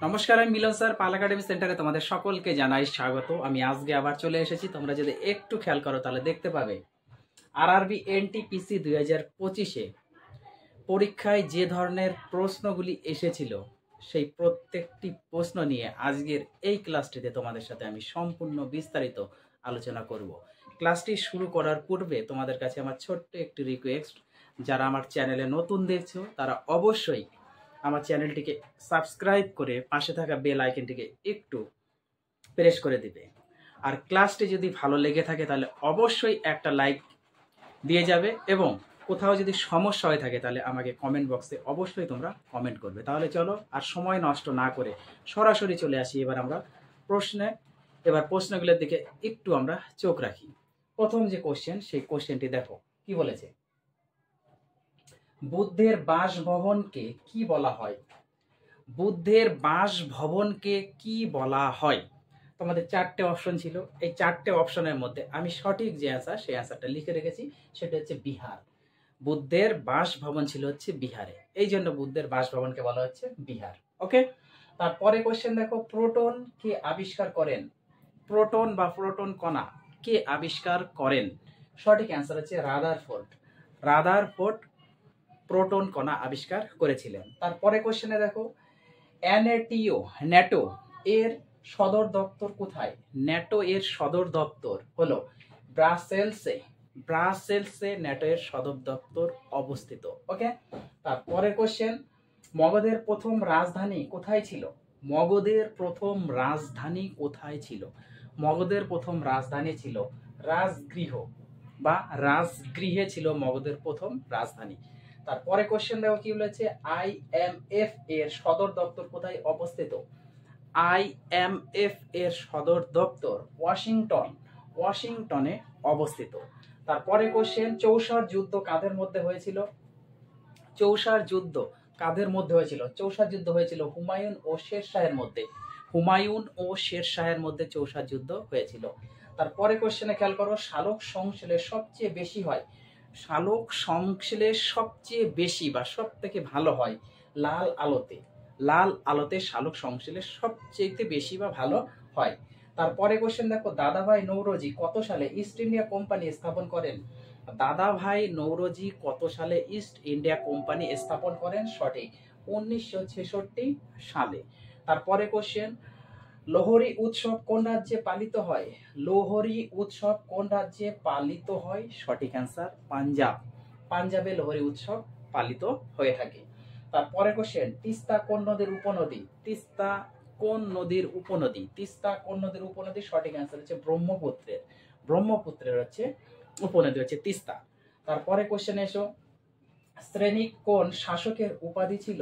নমস্কার, আমি মিলন স্যার পাল একাডেমি সেন্টারে তোমাদের সকলকে জানাই স্বাগত। আমি আজকে আবার চলে এসেছি। তোমরা যদি একটু খেয়াল করো তাহলে দেখতে পাবে আরআরবি এনটিপিসি 2025-এ পরীক্ষায় যে ধরনের প্রশ্নগুলি এসেছিল সেই প্রত্যেকটি প্রশ্ন নিয়ে আজকের এই ক্লাসটিতে তোমাদের সাথে আমি সম্পূর্ণ বিস্তারিত আলোচনা করব। ক্লাসটি শুরু করার পূর্বে তোমাদের কাছে আমার ছোট্ট একটি রিকোয়েস্ট, যারা আমার চ্যানেলে নতুন দেখছো তারা অবশ্যই আমার চ্যানেলটিকে সাবস্ক্রাইব করে পাশে থাকা বেল আইকনটিকে একটু প্রেস করে দিবে। আর ক্লাসটি যদি ভালো লেগে থাকে তাহলে অবশ্যই একটা লাইক দিয়ে যাবে, এবং কোথাও যদি সমস্যা হয়ে থাকে তাহলে আমাকে কমেন্ট বক্সে অবশ্যই তোমরা কমেন্ট করবে। তাহলে চলো আর সময় নষ্ট না করে সরাসরি চলে আসি। এবার প্রশ্নগুলোর দিকে একটু আমরা চোখ রাখি। প্রথম যে কোশ্চেন, সেই কোশ্চেনটি দেখো কি বলেছে। বুদ্ধের বাসভবনকে কি বলা হয়? বুদ্ধের বাসভবনকে কি বলা হয়? তোমাদের চারটে অপশন ছিল। এই চারটে অপশনের মধ্যে আমি সঠিক যে অ্যান্সার, সেই অ্যান্সারটা লিখে রেখেছি, সেটা হচ্ছে বিহার। বুদ্ধের বাসভবন ছিল হচ্ছে বিহারে, এই জন্য বুদ্ধের বাসভবনকে বলা হচ্ছে বিহার। ওকে, তারপরে কোশ্চেন দেখো, প্রোটন কে আবিষ্কার করেন? প্রোটন বা প্রোটন কণা কে আবিষ্কার করেন? সঠিক অ্যান্সার হচ্ছে রাদারফোর্ড। রাদারফোর্ড প্রোটন কণা আবিষ্কার করেছিলেন। তারপরে কোশ্চেনে দেখো, ন্যাটো এর সদর দপ্তর কোথায়? ন্যাটো এর সদর দপ্তর হলো ব্রাসেলসে। ব্রাসেলসে ন্যাটো এর সদর দপ্তর অবস্থিত। ওকে, তারপরে কোশ্চেন, মগধের প্রথম রাজধানী কোথায় ছিল? মগধের প্রথম রাজধানী কোথায় ছিল? মগধের প্রথম রাজধানী ছিল রাজগৃহ বা রাজগৃহে ছিল মগধের প্রথম রাজধানী। তারপরে কোশ্চেন দেখো কি বলেছে, আইএমএফ এর সদর দপ্তর কোথায় অবস্থিত? আইএমএফ এর সদর দপ্তর ওয়াশিংটনে অবস্থিত। তারপরে কোশ্চেন, চৌসার যুদ্ধ কাদের মধ্যে হয়েছিল? চৌসার যুদ্ধ কাদের মধ্যে হয়েছিল? চৌসার যুদ্ধ হয়েছিল হুমায়ুন ও শের শাহের মধ্যে। হুমায়ুন ও শের শাহের মধ্যে চৌসার যুদ্ধ হয়েছিল। তারপরে কোশ্চেনে খেয়াল করো, সালোক সংশ্লেষ সবচেয়ে বেশি হয়। সালোক সংশ্লেষ সবচেয়ে বেশি বা সব থেকে ভালো হয় লাল আলোতে। লাল আলোতে সালোক সংশ্লেষ সবচেয়ে বেশি বা ভালো হয়। তারপরে কোশ্চেন দেখো, দাদাভাই নৌরোজি কত সালে ইস্ট ইন্ডিয়া কোম্পানি স্থাপন করেন? দাদাভাই নৌরোজি কত সালে ইস্ট ইন্ডিয়া কোম্পানি স্থাপন করেন? সঠিক 1966 সালে। তারপরে কোশ্চেন, লোহরি উৎসব কোন রাজ্যে পালিত হয়? লোহরি উৎসব কোন রাজ্যে পালিত হয়? সঠিক অ্যান্সার পাঞ্জাব। পাঞ্জাবে লোহরি উৎসব পালিত হয়ে থাকে। তারপরে কোশ্চেন, তিস্তা কোন নদীর উপনদী? তিস্তা কোন নদীর উপনদী? তিস্তা কোন নদীর উপনদী? সঠিক অ্যান্সার হচ্ছে ব্রহ্মপুত্রের। ব্রহ্মপুত্রের হচ্ছে উপনদী হচ্ছে তিস্তা। তারপরে কোশ্চেনে এসো, শ্রেণিক কোন শাসকের উপাধি ছিল?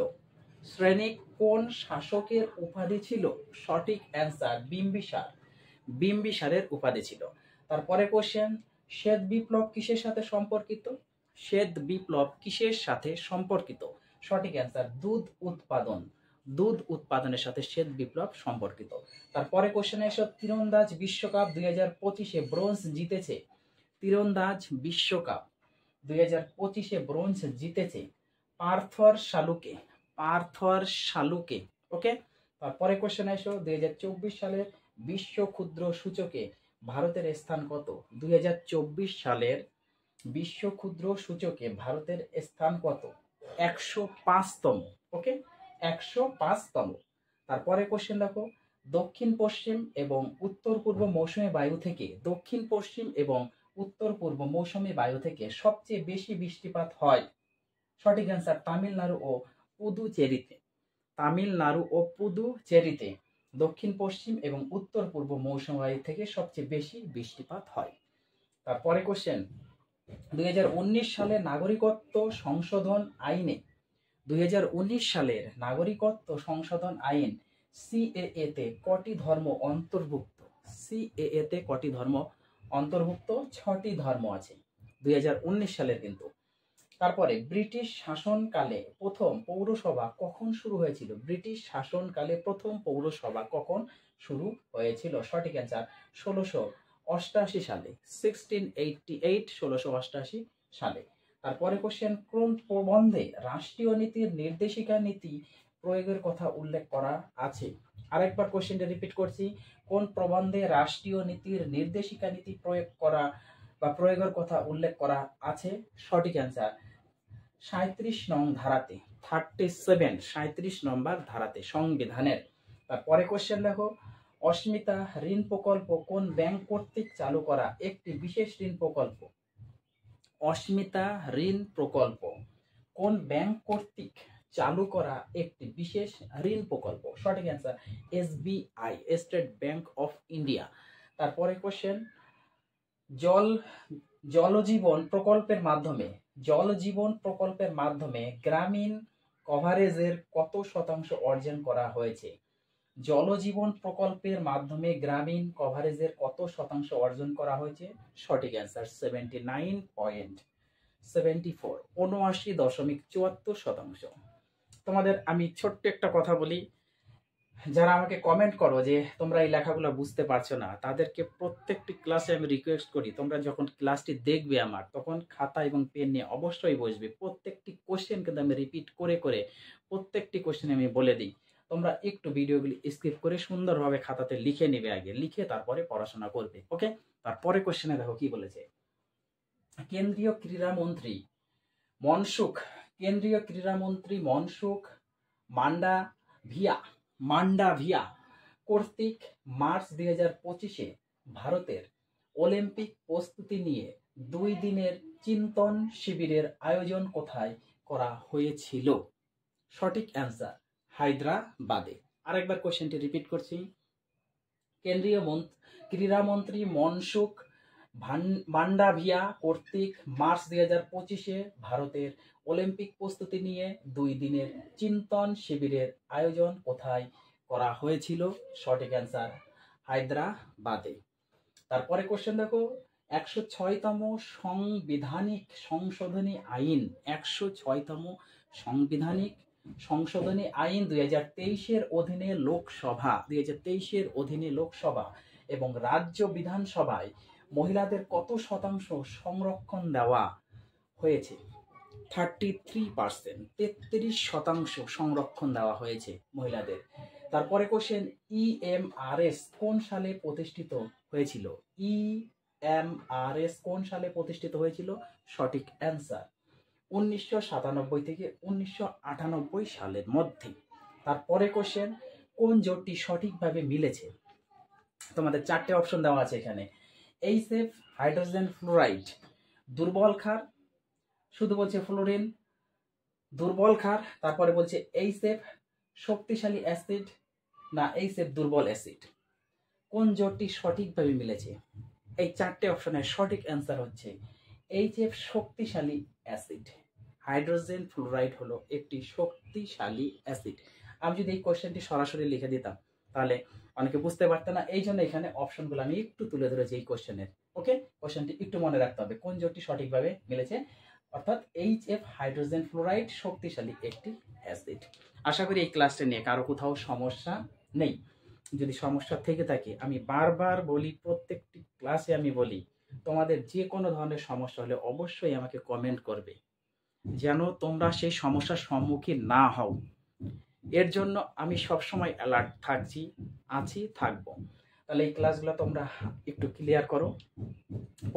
শ্রেণিক কোন শাসকের উপাধি ছিল? সঠিক অ্যান্সার বিম্বিসার। বিম্বিসারের উপাধি ছিল। তারপরে কোশ্চেন, শ্বেত বিপ্লব কিসের সাথে সম্পর্কিত? শ্বেত বিপ্লব কিসের সাথে সম্পর্কিত? সঠিক অ্যান্সার দুধ উৎপাদন। দুধ উৎপাদনের সাথে শ্বেত বিপ্লব সম্পর্কিত। তারপরে কোশ্চেনে এসো, তীরন্দাজ বিশ্বকাপ 2025-এ ব্রোঞ্জ জিতেছে। তীরন্দাজ বিশ্বকাপ 2025-এ ব্রোঞ্জ জিতেছে পার্থর শালুকে। পার্থর শালুকে। ওকে, তারপরে কোশ্চেন আসো, 2024 সালের বিশ্ব ক্ষুদ্র সূচকে ভারতের স্থান কত? 2024 সালের বিশ্ব ক্ষুদ্র সূচকে ভারতের স্থান কত? 105তম। ওকে, 105তম। তারপরে কোশ্চেন দেখো, দক্ষিণ পশ্চিম এবং উত্তর পূর্ব মৌসুমী বায়ু থেকে দক্ষিণ পশ্চিম এবং উত্তর পূর্ব মৌসুমী বায়ু থেকে সবচেয়ে বেশি বৃষ্টিপাত হয়। সঠিক অ্যান্সার তামিলনাড়ু ও পুদুচেরিতে। তামিলনাড়ু ও পুদুচেরিতে দক্ষিণ পশ্চিম এবং উত্তর পূর্ব মৌসুমী বায়ু থেকে সবচেয়ে বেশি বৃষ্টিপাত হয়। তারপরে কোশ্চেন, 2019 সালে নাগরিকত্ব সংশোধন আইনে 2019 সালের নাগরিকত্ব সংশোধন আইন সিএএ তে কটি ধর্ম অন্তর্ভুক্ত? সিএএ তে কটি ধর্ম অন্তর্ভুক্ত? 6টি ধর্ম আছে 2019 সালের কিন্তু। তারপরে ব্রিটিশ শাসনকালে প্রথম পৌরসভা কখন শুরু হয়েছিল? ব্রিটিশ শাসনকালে প্রথম পৌরসভা কখন শুরু হয়েছিল? সঠিক অ্যান্সার 1688 সালে। 1688 সালে। তারপরে কোশ্চেন, কোন প্রবন্ধে রাষ্ট্রীয় নীতির নির্দেশিকা নীতি প্রয়োগের কথা উল্লেখ করা আছে। আরেকবার কোশ্চেনটা রিপিট করছি, কোন প্রবন্ধে রাষ্ট্রীয় নীতির নির্দেশিকা নীতি প্রয়োগ করা বা প্রয়োগের কথা উল্লেখ করা আছে? সঠিক অ্যান্সার 37 নং ধারাতে, 37 নম্বর ধারাতে সংবিধানের। তারপরে কোশ্চেন দেখো, অস্মিতা ঋণ প্রকল্প কোন ব্যাংক কর্তৃক চালু করা একটি বিশেষ ঋণ প্রকল্প? অস্মিতা ঋণ প্রকল্প কোন ব্যাংক কর্তৃক চালু করা একটি বিশেষ ঋণ প্রকল্প? সঠিক answer SBI, state bank of India. তারপরে কোশ্চেন, জলজীবন প্রকল্পের মাধ্যমে গ্রামীণ কভারেজের কত শতাংশ অর্জন করা হয়েছে? জলজীবন প্রকল্পের মাধ্যমে গ্রামীণ কভারেজের কত শতাংশ অর্জন করা হয়েছে? সঠিক অ্যান্সার 79.74, 79.74%। তোমাদের আমি ছোট্ট একটা কথা বলি, যারা আমাকে কমেন্ট করো যে তোমরা এই লেখাগুলো বুঝতে পারছো না, তাদেরকে প্রত্যেকটি ক্লাসে আমি রিকোয়েস্ট করি, তোমরা যখন ক্লাসটি দেখবে আমার, তখন খাতা এবং পেন নিয়ে অবশ্যই বসবে। প্রত্যেকটি কোশ্চেন কিন্তু আমি রিপিট করে করে প্রত্যেকটি কোশ্চেন আমি বলে দিই। তোমরা একটু ভিডিওগুলি স্কিপ করে সুন্দরভাবে খাতাতে লিখে নেবে, আগে লিখে তারপরে পড়াশোনা করবে। ওকে, তারপরে কোশ্চেনে দেখো কি বলেছে। কেন্দ্রীয় ক্রীড়ামন্ত্রী মনসুখ মান্ডাভিয়া কর্তৃক মার্চ 2025-এ ভারতের অলিম্পিক প্রস্তুতি নিয়ে 2 দিনের চিন্তন শিবিরের আয়োজন কোথায় করা হয়েছিল? সঠিক অ্যান্সার হায়দ্রাবাদে। আরেকবার কোশ্চেনটি রিপিট করছি, কেন্দ্রীয় ক্রীড়ামন্ত্রী মনসুখ মান্ডাভিয়া কর্তৃক মার্চ 2025-এ ভারতের অলিম্পিক প্রস্তুতি নিয়ে 2 দিনের চিন্তন শিবিরের আয়োজন কোথায় করা হয়েছিল? সঠিক অ্যান্সার হায়দ্রাবাদে। তারপরে কোশ্চেন দেখো, 106তম সাংবিধানিক সংশোধনী আইন 2023-এর অধীনে লোকসভা এবং রাজ্য বিধানসভায় মহিলাদের কত শতাংশ সংরক্ষণ দেওয়া হয়েছে? 33%, 33% সংরক্ষণ দেওয়া হয়েছে মহিলাদের। তারপরে কোশ্চেন, EMRS কোন সালে প্রতিষ্ঠিত হয়েছিল? EMRS কোন সালে প্রতিষ্ঠিত হয়েছিল? সঠিক অ্যান্সার 1997 থেকে 1998 সালের মধ্যে। তারপরে কোশ্চেন, কোন জোটটি সঠিকভাবে মিলেছে? তোমাদের 4টে অপশন দেওয়া আছে এখানে। HF হাইড্রোজেন ফ্লোরাইড দুর্বল ক্ষার, শুধু বলছে ফ্লোরিন দুর্বল ক্ষার, তারপরে বলছে HF শক্তিশালী অ্যাসিড, না HF দুর্বল অ্যাসিড। কোন জোটটি সঠিকভাবে মিলেছে? এই 4টে অপশনের সঠিক অ্যান্সার হচ্ছে HF শক্তিশালী অ্যাসিড। হাইড্রোজেন ফ্লোরাইড হলো একটি শক্তিশালী অ্যাসিড। আমি যদি এই কোশ্চেনটি সরাসরি লিখে দিতাম তাহলে অনেকে বুঝতে পারতো না, এই জন্য এখানে অপশনগুলো আমি একটু তুলে ধরেছি এই কোশ্চেনের। ওকে, কোশ্চেনটি একটু মনে রাখতে হবে, কোন জোটটি সঠিকভাবে মিলেছে, অর্থাৎ HF হাইড্রোজেন ফ্লোরাইড শক্তিশালী একটি অ্যাসিড। আশা করি এই ক্লাসটা নিয়ে কারো কোথাও সমস্যা নেই। যদি সমস্যা থেকে থাকে, আমি বারবার বলি, প্রত্যেকটি ক্লাসে আমি বলি, তোমাদের যে কোনো ধরনের সমস্যা হলে অবশ্যই আমাকে কমেন্ট করবে, যেন তোমরা সেই সমস্যার সম্মুখীন না হও। এর জন্য আমি সবসময় অ্যালার্ট থাকবো। তাহলে এই ক্লাসগুলো তোমরা একটু ক্লিয়ার করো।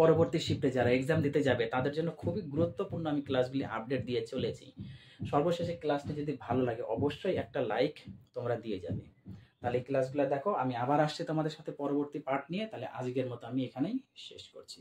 পরবর্তী শিফটে যারা এক্সাম দিতে যাবে তাদের জন্য খুবই গুরুত্বপূর্ণ আমি ক্লাসগুলি আপডেট দিয়ে চলেছি। সর্বশেষে ক্লাসটি যদি ভালো লাগে অবশ্যই একটা লাইক তোমরা দিয়ে যাবে। তাহলে এই ক্লাসগুলো দেখো, আমি আবার আসছি তোমাদের সাথে পরবর্তী পার্ট নিয়ে। তাহলে আজকের মতো আমি এখানেই শেষ করছি।